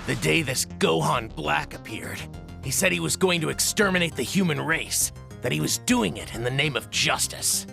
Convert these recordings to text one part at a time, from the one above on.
The day this Gohan Black appeared, he said he was going to exterminate the human race, that he was doing it in the name of justice.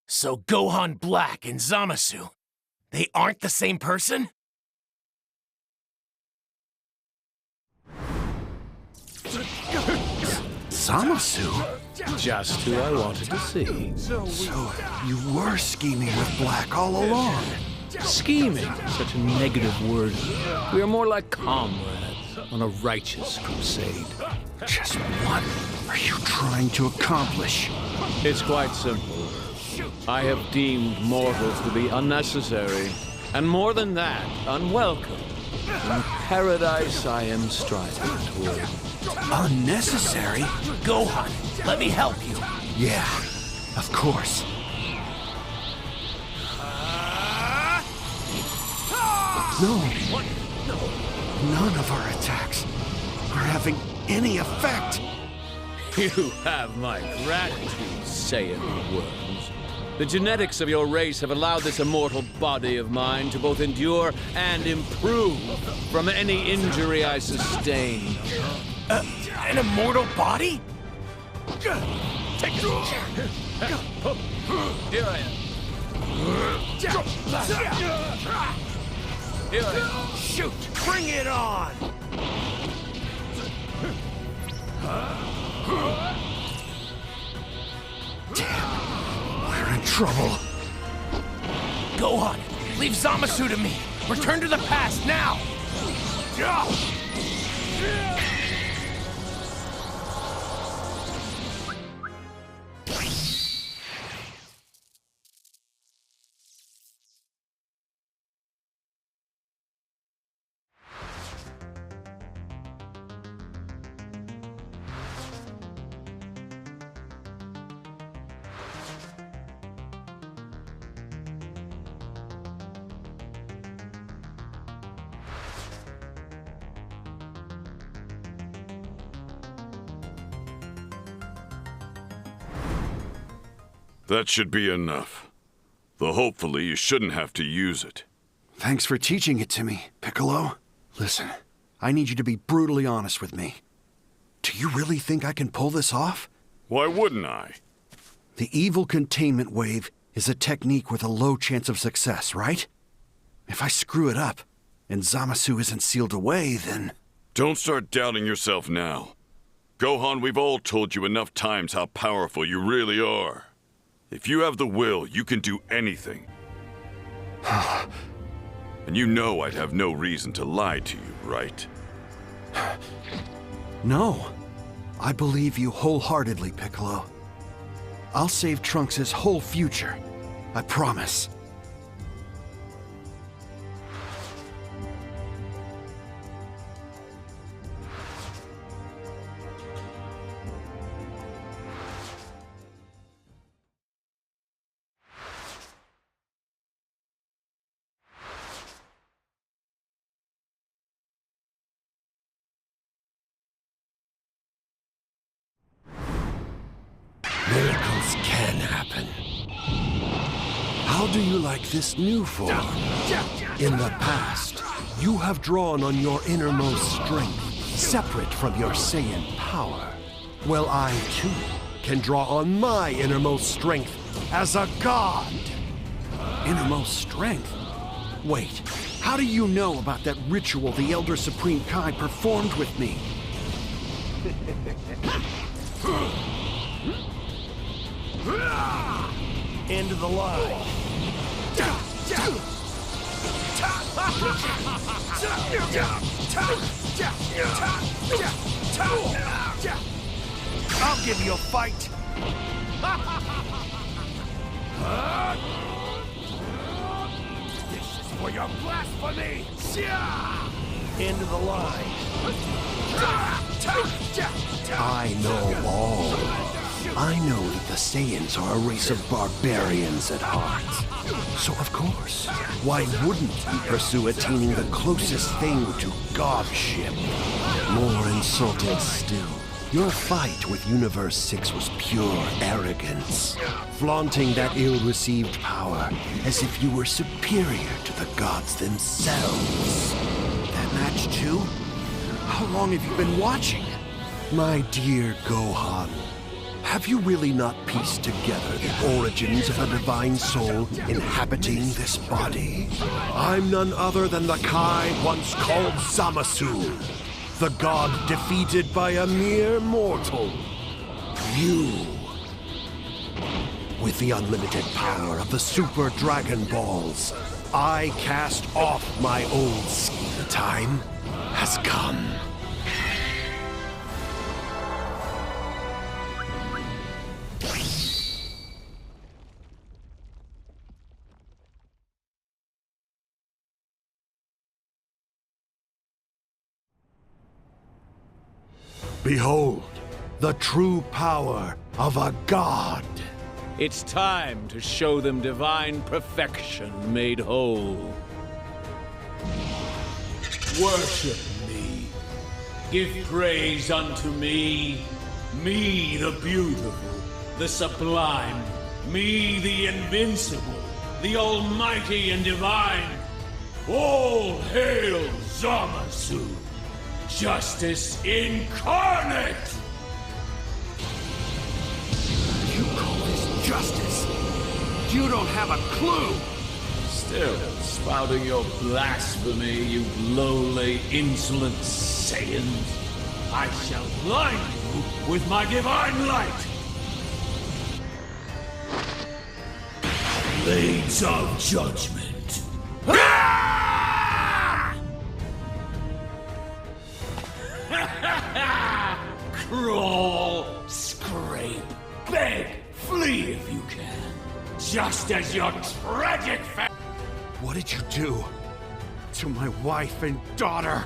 So Gohan Black and Zamasu, they aren't the same person? Zamasu? Just who I wanted to see. So you were scheming with Black all along? Scheming, such a negative word. We are more like comrades on a righteous crusade. Just what are you trying to accomplish? It's quite simple. I have deemed mortals to be unnecessary, and more than that, unwelcome. In the paradise I am striving toward. Unnecessary? Gohan, let me help you. Yeah, of course. No. None of our attacks are having any effect. You have my gratitude, Saiyan worms. The genetics of your race have allowed this immortal body of mine to both endure and improve from any injury I sustain. An immortal body? Here I am. Here I am. Shoot! Bring it on! We're in trouble. Gohan, leave Zamasu to me. Return to the past now! That should be enough. Though hopefully you shouldn't have to use it. Thanks for teaching it to me, Piccolo. Listen, I need you to be brutally honest with me. Do you really think I can pull this off? Why wouldn't I? The evil containment wave is a technique with a low chance of success, right? If I screw it up, and Zamasu isn't sealed away, then... Don't start doubting yourself now. Gohan, we've all told you enough times how powerful you really are. If you have the will, you can do anything. And you know I'd have no reason to lie to you, right? No. I believe you wholeheartedly, Piccolo. I'll save Trunks' whole future. I promise. Miracles can happen. How do you like this new form? In the past, you have drawn on your innermost strength, separate from your Saiyan power. Well, I, too, can draw on my innermost strength as a god. Innermost strength? Wait, how do you know about that ritual the Elder Supreme Kai performed with me? End of the line. I'll give you a fight. This is for your blasphemy. End of the line. I know all. I know that the Saiyans are a race of barbarians at heart. So of course, why wouldn't you pursue attaining the closest thing to godship? More insulting still, your fight with Universe 6 was pure arrogance, flaunting that ill-received power as if you were superior to the gods themselves. That match too? How long have you been watching? My dear Gohan, have you really not pieced together the origins of the divine soul inhabiting this body? I'm none other than the Kai once called Zamasu, the god defeated by a mere mortal. You. With the unlimited power of the Super Dragon Balls, I cast off my old skin. The time has come. Behold, the true power of a god. It's time to show them divine perfection made whole. Worship me. Give praise unto me. Me, the beautiful, the sublime. Me, the invincible, the almighty and divine. All hail Zamasu, justice incarnate! You call this justice? You don't have a clue! Still spouting your blasphemy, you lowly, insolent Saiyans. I shall blind you with my divine light! Blades of Judgment. Crawl, scrape, beg, flee if you can. Just as your tragic What did you do to my wife and daughter?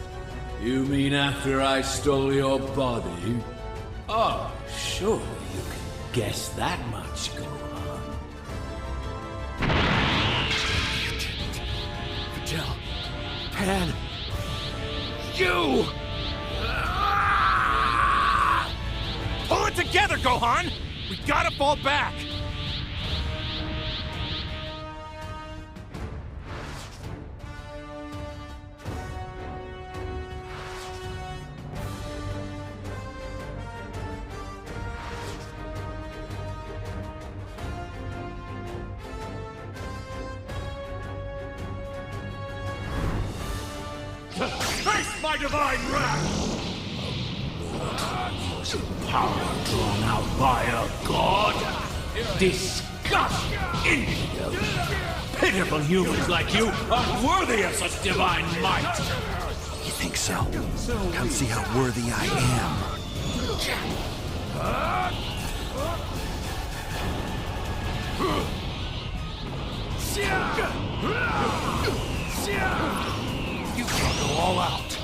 You mean after I stole your body? Oh, surely you can guess that much, Gohan. You didn't. Videl. Pan. You! Pull it together, Gohan! We gotta fall back! Face my divine wrath! Power drawn out by a god? Disgust! Infidel! Pitiful humans like you aren't worthy of such divine might! You think so? Come see how worthy I am. You can't go all out.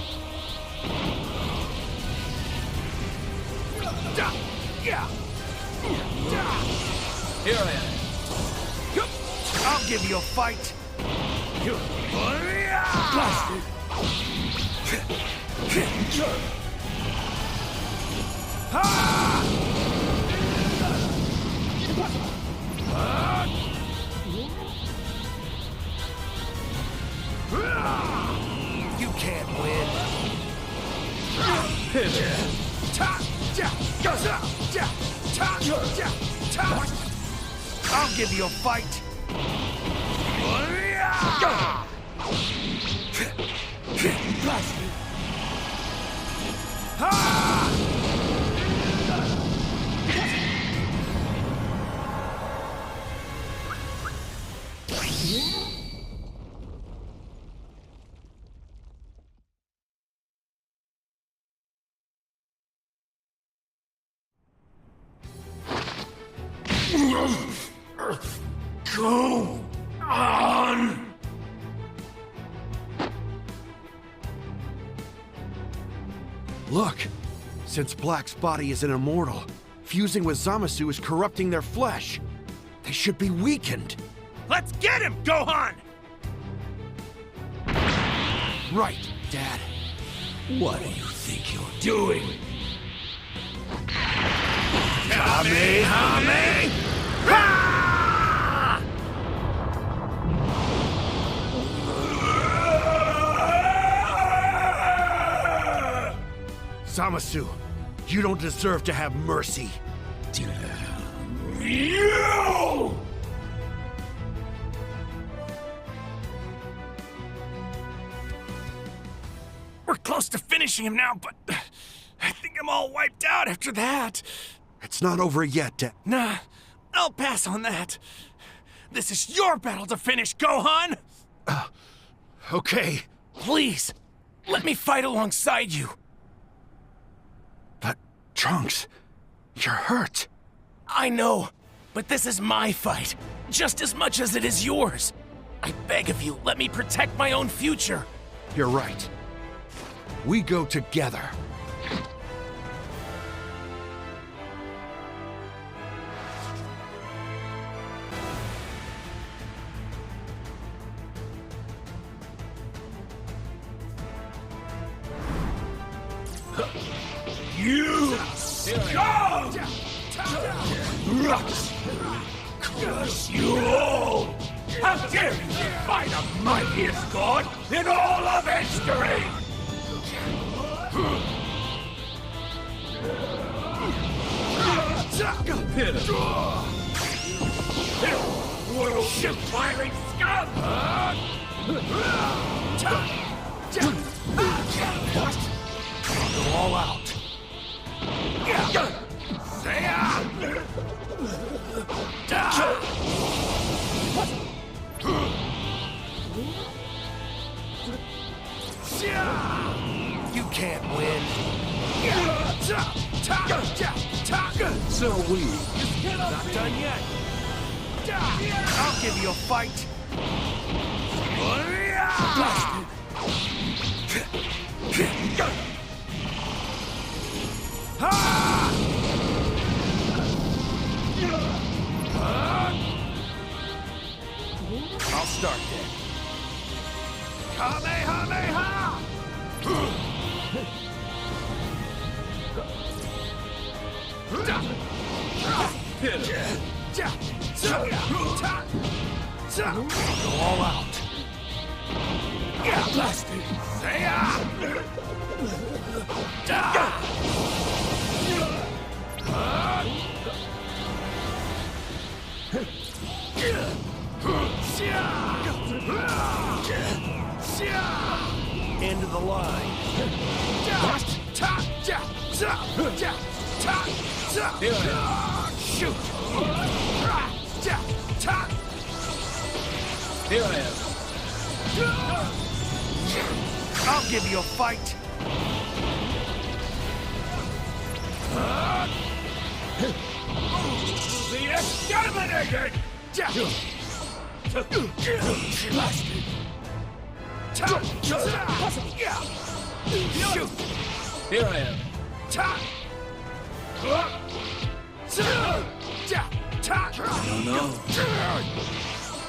Here I am. I'll give you a fight. Blasted! You can't win. I'll give you a fight. Go on! Look! Since Black's body is an immortal, fusing with Zamasu is corrupting their flesh. They should be weakened. Let's get him, Gohan! Right, Dad. What do you think you're doing? Kamehameha! Zamasu, you don't deserve to have mercy. You! We're close to finishing him now, but I think I'm all wiped out after that. It's not over yet, Dad. Nah, I'll pass on that. This is your battle to finish, Gohan! Okay, Please, let me fight alongside you. but Trunks, you're hurt. I know, but this is my fight, just as much as it is yours. I beg of you, let me protect my own future. You're right. We go together. You go! Curse you all! How dare you defy the mightiest god in all of history! World firing scum! Go all out. You can't win. So weak. Not done yet. I'll give you a fight. I'll start then. Kamehameha! Go all out. Blasted. End of the line. Shoot! Here I am. I'll give you a fight. The exterminated! Blasted! Shoot! Here I am. No.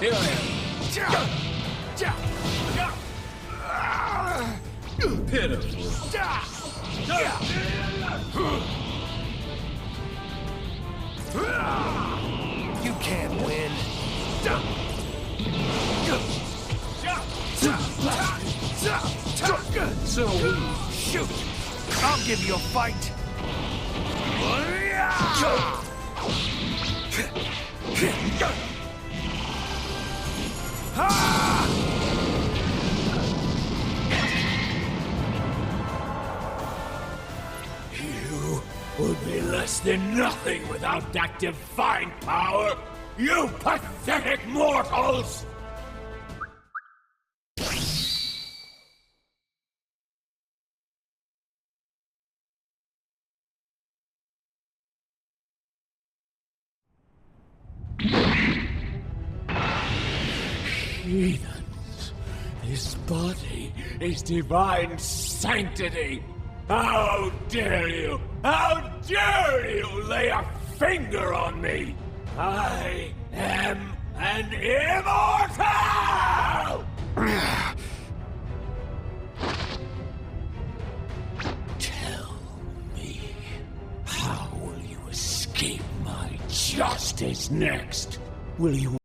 Here I am. Pitiful. You can't win. So weak. Shoot! I'll give you a fight. You would be less than nothing without that divine power! You pathetic mortals! Heathens, this body is divine sanctity. How dare you? How dare you lay a finger on me? I am an immortal! Tell me, how will you escape my justice next? Will you